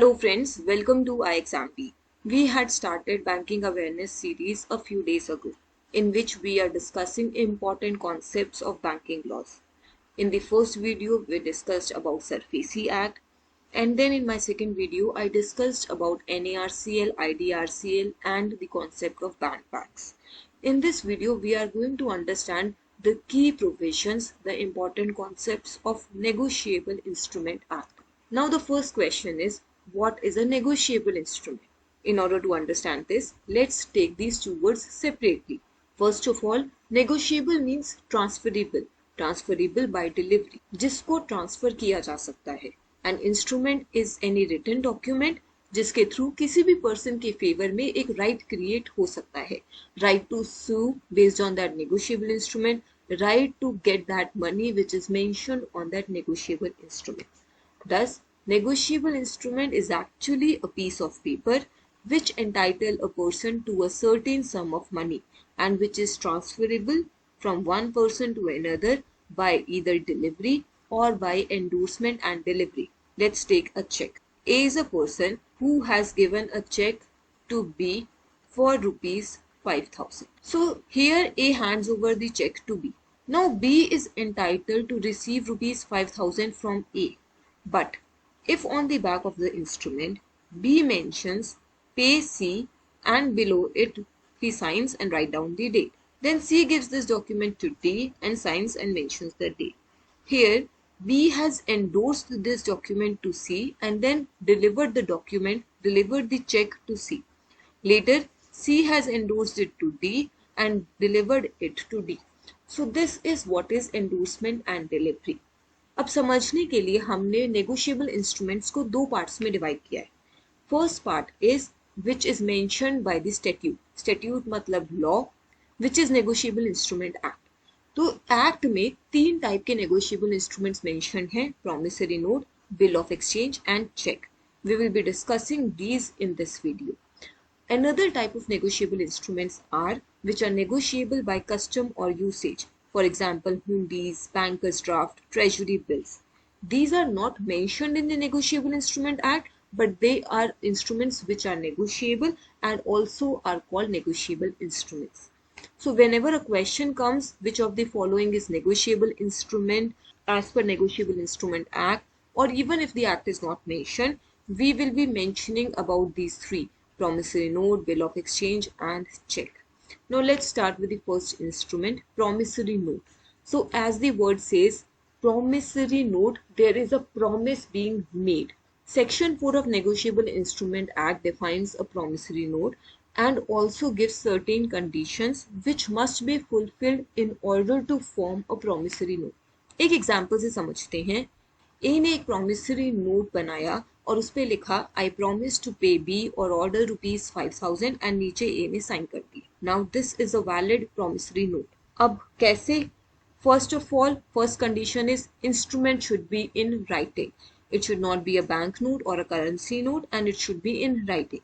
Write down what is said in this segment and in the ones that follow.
Hello friends, welcome to iExamP. We had started banking awareness series a few days ago, in which we are discussing important concepts of banking laws. In the first video, we discussed about SARFAESI Act, and then in my second video, I discussed about NARCL, IDRCL, and the concept of bank packs. In this video, we are going to understand the key provisions, the important concepts of Negotiable Instrument Act. Now the first question is, what is a negotiable instrument? In order to understand this, let's take these two words separately. First of all, negotiable means transferable, transferable by delivery, जिसको transfer किया जा सकता है. An instrument is any written document जिसके through किसी भी person के favour में एक राइट क्रिएट हो सकता है. Right to sue based on that negotiable instrument, right to get that money which is mentioned on that negotiable instrument. Thus, negotiable instrument is actually a piece of paper which entitle a person to a certain sum of money and which is transferable from one person to another by either delivery or by endorsement and delivery. Let's take a check. A is a person who has given a check to B for rupees 5,000. So here A hands over the check to B. Now B is entitled to receive rupees 5,000 from A. But if on the back of the instrument B mentions pay C and below it he signs and write down the date, then C gives this document to D and signs and mentions the date. Here B has endorsed this document to C and then delivered the check to C. Later C has endorsed it to D and delivered it to D. So this is what is endorsement and delivery. अब समझने के लिए हमने negotiable instruments को दो parts में divide किया है. First part is which is mentioned by the statute. Statute मतलब law, which is negotiable instrument act. तो एक्ट में तीन टाइप के नेगोशिएबल इंस्ट्रूमेंट्स मेंशन्ड हैं: promissory note, bill of exchange and cheque. We will be discussing these in this video. Another type of negotiable instruments are which are negotiable by custom or usage. For example, hundies, banker's draft, treasury bills. These are not mentioned in the Negotiable Instrument Act, but they are instruments which are negotiable and also are called negotiable instruments. So whenever a question comes, which of the following is negotiable instrument as per Negotiable Instrument Act, or even if the act is not mentioned, we will be mentioning about these three: promissory note, bill of exchange and check. Now let's start with the first instrument, promissory note. So as the word says, promissory note, there is a promise being made. Section 4 of Negotiable Instrument Act defines a promissory note and also gives certain conditions which must be fulfilled in order to form a promissory note. एक example से समझते हैं. ए ने एक promissory note बनाया और उस पे लिखा I promise to pay B और ऑर्डर रुपीज 5,000 एंड नीचे ए ने साइन कर दिया. Now this is a valid promissory note. अब कैसे? First of all, first condition is instrument should be in writing. It should not be a bank note और a currency note and it should be in writing.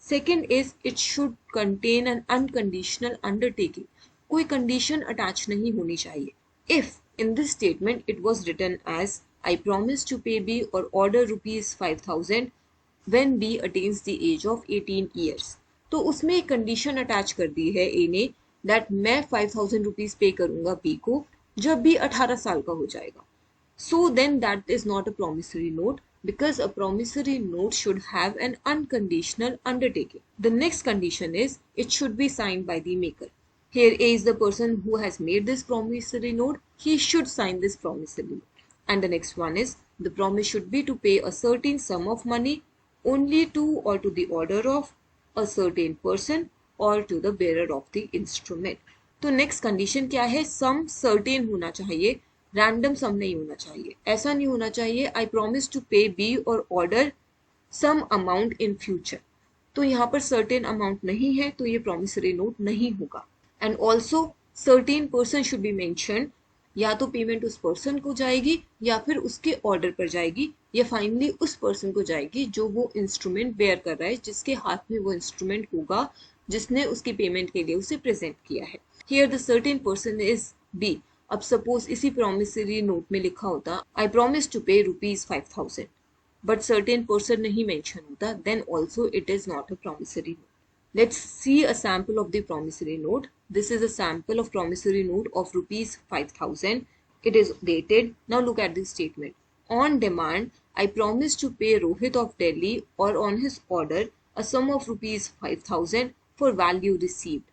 Second is it should contain an unconditional undertaking. कोई condition attach नहीं होनी चाहिए. If in this statement it was written as I promise to pay B or order rupees 5,000 when B attains the age of 18 years. तो उसमें एक condition attach कर दी है ए ने दैट मैं 5,000 रुपीज पे करूंगा बी को जब भी 18 साल का हो जाएगा. So then that is not a promissory note because a promissory note should have an unconditional undertaking. The next condition is it should be signed by the maker. Here A is the person who has made this promissory note. He should sign this promissory note. And the next one is the promise should be to pay a certain sum of money only to or to the order of a certain person or to the bearer of the instrument. तो next condition क्या है? Sum certain होना चाहिए, random sum नहीं होना चाहिए. ऐसा नहीं होना चाहिए I promise to pay B or order some amount in future. तो यहाँ पर certain amount नहीं है तो ये promissory note नहीं होगा. And also certain person should be mentioned. या तो पेमेंट उस पर्सन को जाएगी या फिर उसके ऑर्डर पर जाएगी या फाइनली उस पर्सन को जाएगी जो वो इंस्ट्रूमेंट बेयर कर रहा है, जिसके हाथ में वो इंस्ट्रूमेंट होगा, जिसने उसकी पेमेंट के लिए उसे प्रेजेंट किया है. Here the certain person is B. अब सपोज इसी प्रॉमिसरी नोट में लिखा होता I promise to pay rupees 5,000. But certain person नहीं मेंशन होता, then also it is not a promissory note. Let's see a sample of the promissory note. This is a sample of promissory note of rupees 5,000. It is dated. Now look at this statement. On demand, I promise to pay Rohit of Delhi or on his order a sum of rupees 5,000 for value received.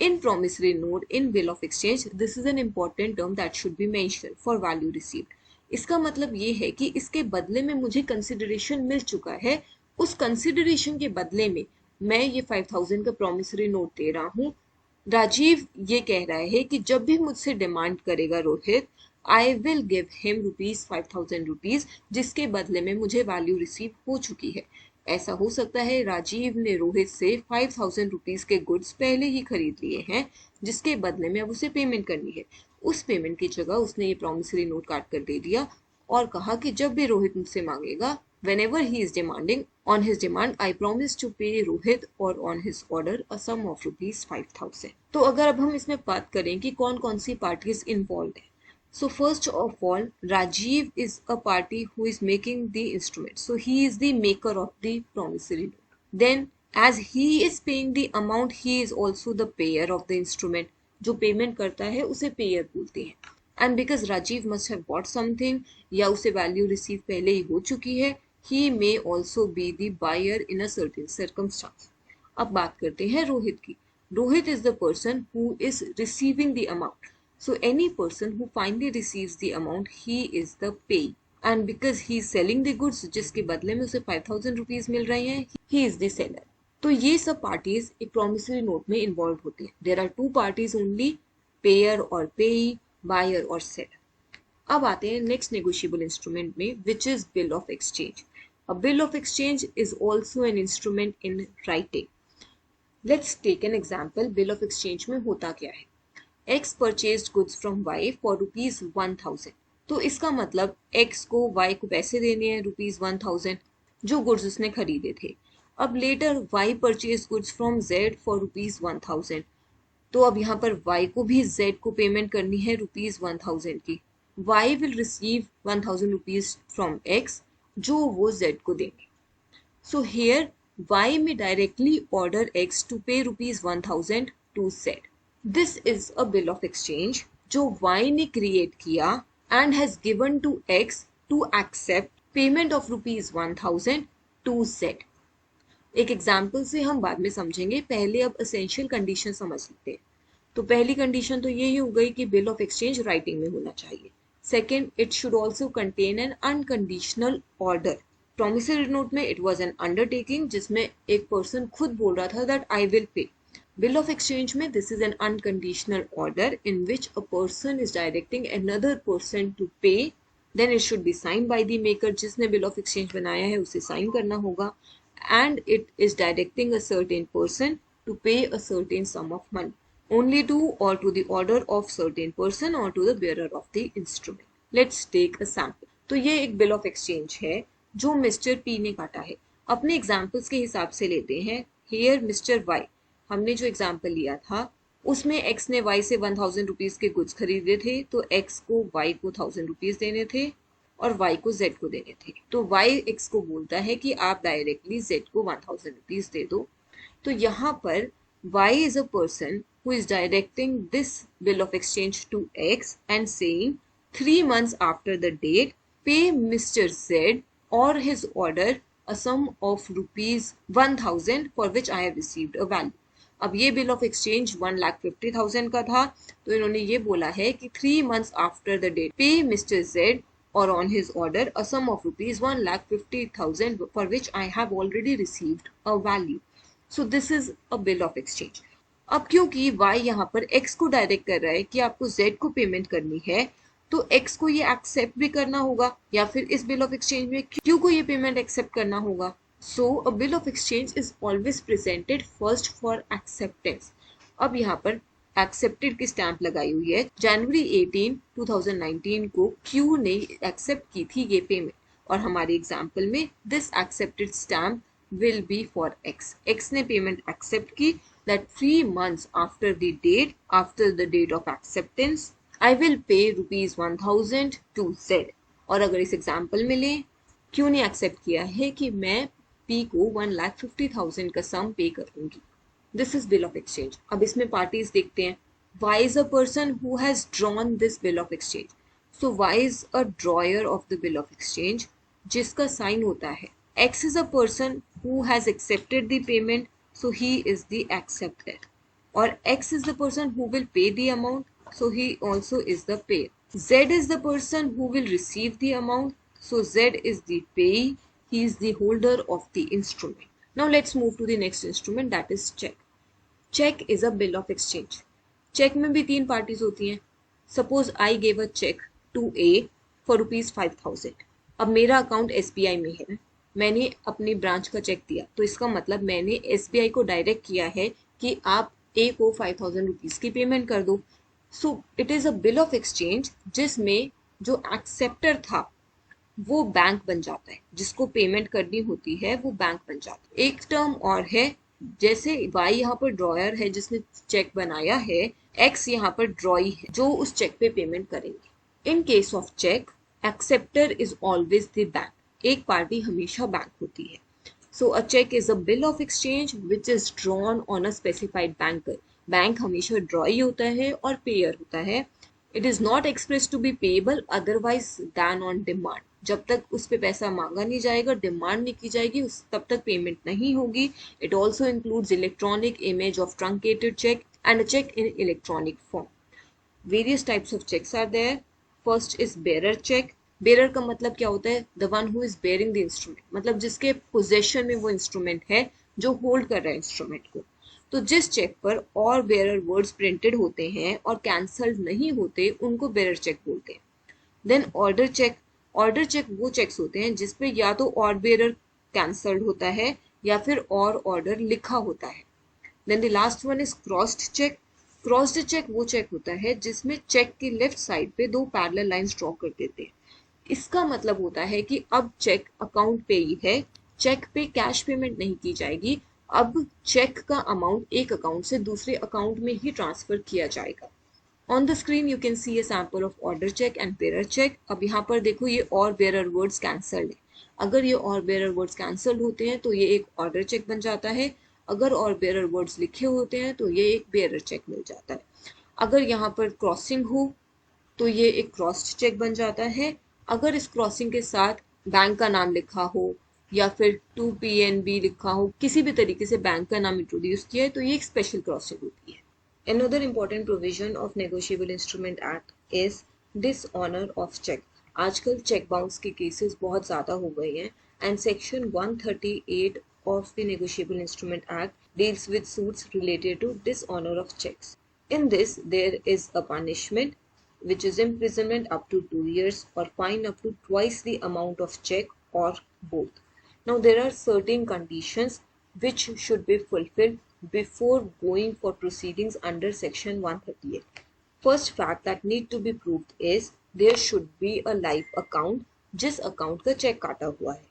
In promissory note, in bill of exchange, this is an important term that should be mentioned for value received. इसका मतलब ये है कि इसके बदले में मुझे consideration मिल चुका है, उस कंसिडरेशन के बदले में मैं ये 5,000 का प्रॉमिसरी नोट दे रहा हूँ. राजीव ये कह रहा है कि जब भी मुझसे डिमांड करेगा Rohit, I will give him ₹5,000 जिसके बदले में मुझे वैल्यू रिसीव हो चुकी है. ऐसा हो सकता है राजीव ने रोहित से ₹5,000 के गुड्स पहले ही खरीद लिए हैं जिसके बदले में अब उसे पेमेंट करनी है. उस पेमेंट की जगह उसने ये प्रॉमिसरी नोट काट कर दे दिया और कहा कि जब भी रोहित मुझसे मांगेगा, whenever he is demanding, on his demand I promise to pay Rohit or on his order a sum of rupees 5,000. तो अगर अब हम इसमें बात करें कि कौन कौन सी पार्टीज इन्वॉल्व है. So first of all, Rajiv is a party who is making the instrument. So he is the maker of the promissory note. Then as he is paying the amount, he is also the payer of the instrument. जो payment करता है उसे payer बोलते हैं. And because Rajiv must have bought something या उसे value receive पहले ही हो चुकी है, he may also be the buyer in a certain circumstance. अब बात करते हैं रोहित की. Rohit is the person who is receiving the amount. So any person who finally receives the amount, he is the payee. And because he is selling the goods, जिसके बदले में उसे 5,000 rupees मिल रहे हैं, he is the seller. तो ये सब parties एक प्रॉमिसरी नोट में इन्वॉल्व होती है. There are two parties only, payer और पेई, बायर और सेलर. अब आते हैं नेक्स्ट नेगोशिएबल इंस्ट्रूमेंट में, which is bill of exchange. A bill of exchange is also an instrument in writing. Let's take an example. Bill of exchange में होता क्या है. X purchased goods from Y for rupees 1,000. तो इसका मतलब X को Y को पैसे देने हैं ₹1,000 जो गुड्स उसने खरीदे थे. अब letter Y purchased goods from Z for ₹1,000. तो अब यहाँ पर Y को भी Z को पेमेंट करनी है ₹1,000 की. Y will receive ₹1,000 from X जो वो Z को देंगे. So here Y may directly order X to pay ₹1,000 to Z. This is a bill of exchange जो Y ने create किया and has given to X to accept payment of ₹1,000 to Z. एक example से हम बाद में समझेंगे, पहले अब एसेंशियल कंडीशन समझ लेते हैं. तो पहली कंडीशन तो यही हो गई कि बिल ऑफ एक्सचेंज राइटिंग में होना चाहिए. Second, it should also contain an unconditional order. Promissory note में it was an undertaking जिसमें एक person खुद बोल रहा था that I will pay. Bill of exchange में this is an unconditional order in which a person is directing another person to pay. Then it should be signed by the maker. जिसने bill of exchange बनाया है उसे sign करना होगा. And it is directing a certain person to pay a certain sum of money. Only to or to the order of certain person or to the bearer of the instrument. Let's take a sample. तो ये एक bill of exchange है जो mister P ने काटा है. अपने examples के हिसाब से लेते हैं. Here मिस्टर वाई, हमने जो एग्जाम्पल लिया था उसमें एक्स ने वाई से 1,000 रुपीज के गुड्स खरीदे थे, तो एक्स को वाई को 1,000 रुपीज देने थे और वाई को जेड को देने थे. तो वाई एक्स को बोलता है कि आप डायरेक्टली जेड को 1,000 रुपीज दे दो. तो यहाँ पर Y is a person who is directing this bill of exchange to X and saying 3 months after the date, pay Mr. Z or his order a sum of ₹1,000 for which I have received a value. अब ये bill of exchange 1,50,000 का था, तो इन्होंने ये बोला है कि 3 months after the date, pay Mr. Z or on his order a sum of ₹1,50,000 for which I have already received a value. So this is a bill of exchange. अब क्योंकि Y यहाँ पर X को direct कर रहा है कि आपको Z को पेमेंट करनी है, तो X को ये एक्सेप्ट भी करना होगा या फिर इस बिल ऑफ एक्सचेंज में Q को ये पेमेंट एक्सेप्ट करना होगा. So a bill of exchange is always presented first for acceptance. अब यहाँ पर एक्सेप्टेड की स्टैंप लगाई हुई है. जनवरी 18, 2019 को Q ने एक्सेप्ट की थी ये पेमेंट और हमारे एग्जाम्पल में this accepted stamp will be for X. X ने पेमेंट एक्सेप्ट की that 3 months after the date of acceptance, I will pay ₹1,000 to Z. और अगर इस एग्जाम्पल में लें क्यों नहीं एक्सेप्ट किया है कि मैं पी को 1,50,000 का सम पे करूंगी. This is bill of exchange. अब इसमें पार्टीज देखते हैं. Y is a person who has drawn this bill of exchange. So Y is a drawer of the bill of exchange, जिसका साइन होता है. X is a person who has accepted the payment, so he is the acceptor. Or X is the person who will pay the amount, so he also is the payer. Z is the person who will receive the amount, so Z is the payee, he is the holder of the instrument. Now let's move to the next instrument, that is check. Check is a bill of exchange. Check में भी तीन parties होती हैं. Suppose I gave a check to A for ₹5,000. अब मेरा account SBI में है, मैंने अपनी ब्रांच का चेक दिया, तो इसका मतलब मैंने SBI को डायरेक्ट किया है कि आप A को 5,000 रुपीज की पेमेंट कर दो. So it is a bill of exchange जिसमें जो एक्सेप्टर था वो बैंक बन जाता है, जिसको पेमेंट करनी होती है वो बैंक बन जाता है. एक टर्म और है, जैसे वाई यहाँ पर ड्रॉयर है जिसने चेक बनाया है, एक्स यहाँ पर ड्रॉई है जो उस चेक पे पेमेंट करेंगे. In case of cheque, acceptor is always the bank. एक पार्टी हमेशा बैंक होती है. So a check is a bill of exchange which is drawn on a specified banker. Bank हमेशा ड्रॉ ही होता है और पेयर होता है. It is not expressed to be payable otherwise than on demand. जब तक उस पे पैसा मांगा नहीं जाएगा, डिमांड नहीं की जाएगी, तब तक पेमेंट नहीं होगी. It also includes electronic image of truncated check and a check in electronic form. Various types of checks are there. First is bearer check. Bearer का मतलब क्या होता है? The one who is bearing the instrument, मतलब जिसके possession में वो instrument है, जो होल्ड कर रहा है इंस्ट्रूमेंट को. तो जिस चेक पर और बेरर वर्ड्स प्रिंटेड होते हैं और कैंसल्ड नहीं होते, उनको बेरर चेक बोलते हैं. Then order cheque. Order cheque वो चेक्स होते हैं जिसपे या तो और बेरर कैंसल्ड होता है या फिर और ऑर्डर लिखा होता है. Then the last one is crossed cheque. Crossed cheque वो चेक होता है जिसमें चेक की लेफ्ट साइड पे दो पैरेलल लाइंस ड्रॉ कर देते हैं. इसका मतलब होता है कि अब चेक अकाउंट पे ही है, चेक पे कैश पेमेंट नहीं की जाएगी, अब चेक का अमाउंट एक अकाउंट से दूसरे अकाउंट में ही ट्रांसफर किया जाएगा. On the screen you can see a sample of order cheque and bearer cheque. अब यहाँ पर देखो ये और बेरर वर्ड्स कैंसल्ड है. अगर ये और बेरर वर्ड्स कैंसल्ड होते हैं तो ये एक ऑर्डर चेक बन जाता है. अगर और बेरर वर्ड्स लिखे होते हैं तो ये एक बेरर चेक मिल जाता है. अगर यहाँ पर क्रॉसिंग हो तो ये एक क्रॉस्ड चेक बन जाता है. अगर इस क्रॉसिंग के साथ बैंक का नाम लिखा हो या फिर 2PNB लिखा हो, किसी भी तरीके से बैंक का नाम इंट्रोड्यूस किया है, तो ये एक स्पेशल क्रॉसिंग होती है. Another important provision of Negotiable Instrument Act is dishonor of check. आजकल चेक बाउंस के केसेस बहुत ज़्यादा हो गए हैं and Section 138 of the Negotiable Instrument Act deals with suits related to dishonor of checks. In this, there is a punishment which is imprisonment up to 2 years or fine up to twice the amount of check or both. Now there are certain conditions which should be fulfilled before going for proceedings under section 138. First fact that need to be proved is there should be a live account जिस account का check काटा हुआ है.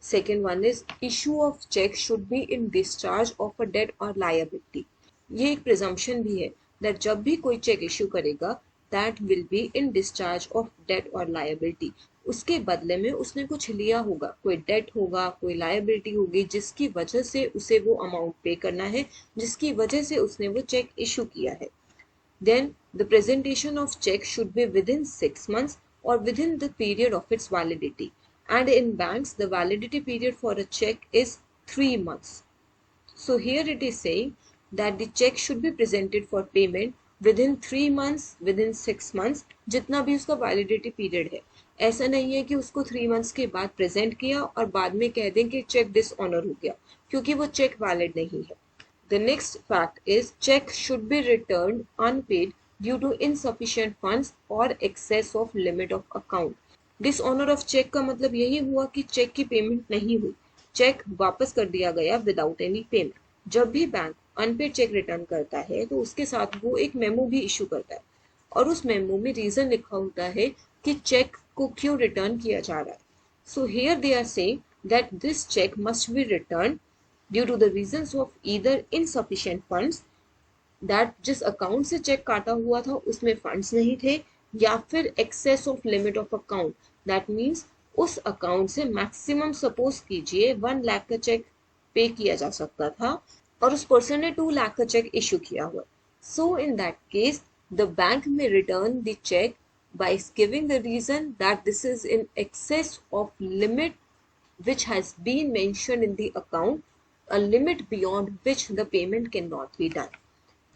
Second one is issue of check should be in discharge of a debt or liability. ये एक presumption भी है that जब भी कोई check issue करेगा that will be in discharge of debt or liability. उसके बदले में उसने कुछ लिया होगा, कोई डेट होगा, कोई लायबिलिटी होगी, जिसकी वजह से उसे वो अमाउंट पे करना है, जिसकी वजह से उसने वो चेक इशू किया है. Then the presentation of check should be within 6 months or within the period of its validity. And in banks, the validity period for a check is 3 months. So here it is saying that the check should be presented for payment within 3 months, within 6 months, जितना भी उसका validity period है. ऐसा नहीं है कि उसको 3 months के बाद प्रेजेंट किया और बाद में कह दें कि चेक डिसऑनर हो गया, क्योंकि वो चेक वैलिड नहीं है. The next fact is check should be returned unpaid due to insufficient funds or excess of limit of account. Dishonour of cheque का मतलब यही हुआ कि चेक की पेमेंट नहीं हुई, चेक वापस कर दिया गया विदाउट एनी पेमेंट. जब भी बैंक अनपेड चेक रिटर्न करता है तो उसके साथ वो एक मेमो भी इशू करता है और उस मेमो में रीजन लिखा होता है कि चेक को क्यों रिटर्न किया जा रहा है. So here they are saying that this cheque must be return due to the reasons of either insufficient funds, that जिस अकाउंट से चेक काटा हुआ था उसमें फंड्स नहीं थे, या फिर excess of limit of account, that means उस अकाउंट से मैक्सिमम सपोज कीजिए 1 लाख का चेक पे किया जा सकता था और उस पर्सन ने 2 लाख का चेक इशू किया हुआ. So in that case the bank may return the cheque by giving the reason that this is in excess of limit which has been mentioned in the account, a limit beyond which the payment cannot be done.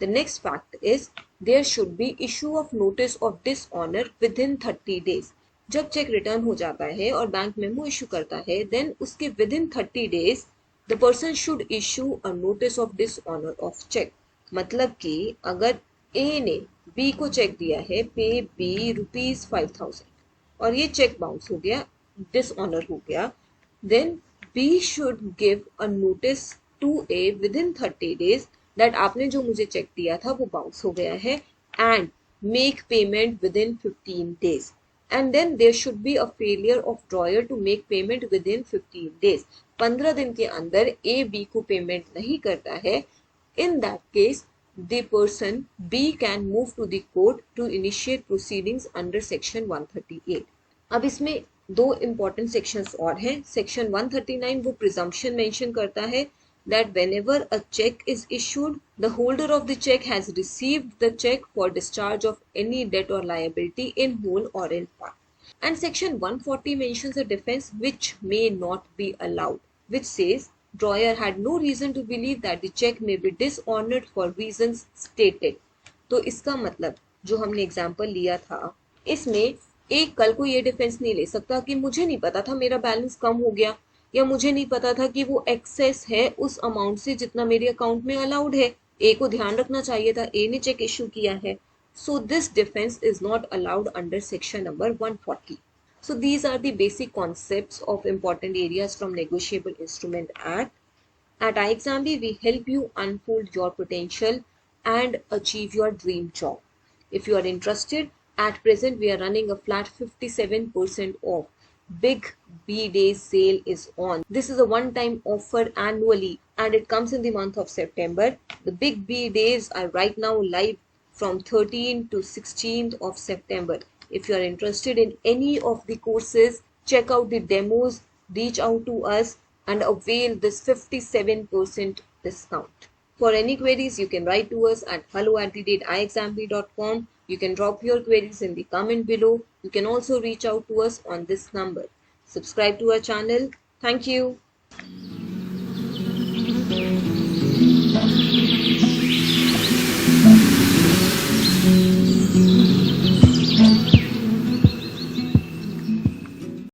The next fact is there should be issue of notice of dishonor within 30 days. जब check return हो जाता है और bank memo issue करता है, then उसके within 30 days the person should issue a notice of dishonour of cheque. मतलब कि अगर ए ने बी को चेक दिया है पे बी ₹5,000 और ये चेक बाउंस हो गया, डिसऑनर हो गया, then B should give a notice to A within 30 days that आपने जो मुझे चेक दिया था वो बाउंस हो गया है and make payment within 15 days. And then there should be a failure of drawer to make payment within 15 days. 15 दिन के अंदर A B को पेमेंट नहीं करता है, in that case the person B can move to the court to initiate proceedings under section 138. अब इसमें दो इंपॉर्टेंट सेक्शंस और हैं. सेक्शन 139 वो प्रिजम्पशन मेंशन करता है that whenever a check is issued, the holder of the check has received the check for discharge of any debt or liability in whole or in part. And section 140 mentions a defense which may not be allowed, which says drawer had no reason to believe that the check may be dishonored for reasons stated. तो इसका मतलब जो हमने example लिया था, इसमें एक कल को ये डिफेंस नहीं ले सकता कि मुझे नहीं पता था मेरा बैलेंस कम हो गया, या मुझे नहीं पता था कि वो एक्सेस है उस अमाउंट से जितना मेरे अकाउंट में अलाउड है. ए को ध्यान रखना चाहिए था, ए ने चेक इशू किया है. So this defence is not allowed under section number 140. So these are the basic concepts of important areas from Negotiable Instrument Act. At iExamB, we help you unfold your potential and achieve your dream job. If you are interested, at present we are running a flat 57% off. Big B Days sale is on. This is a one-time offer annually and it comes in the month of September. The Big B Days are right now live from 13th to 16th of September. If you are interested in any of the courses, check out the demos, reach out to us and avail this 57% discount. For any queries, you can write to us at hello@iexamb.com. You can drop your queries in the comment below. You can also reach out to us on this number. Subscribe to our channel. Thank you.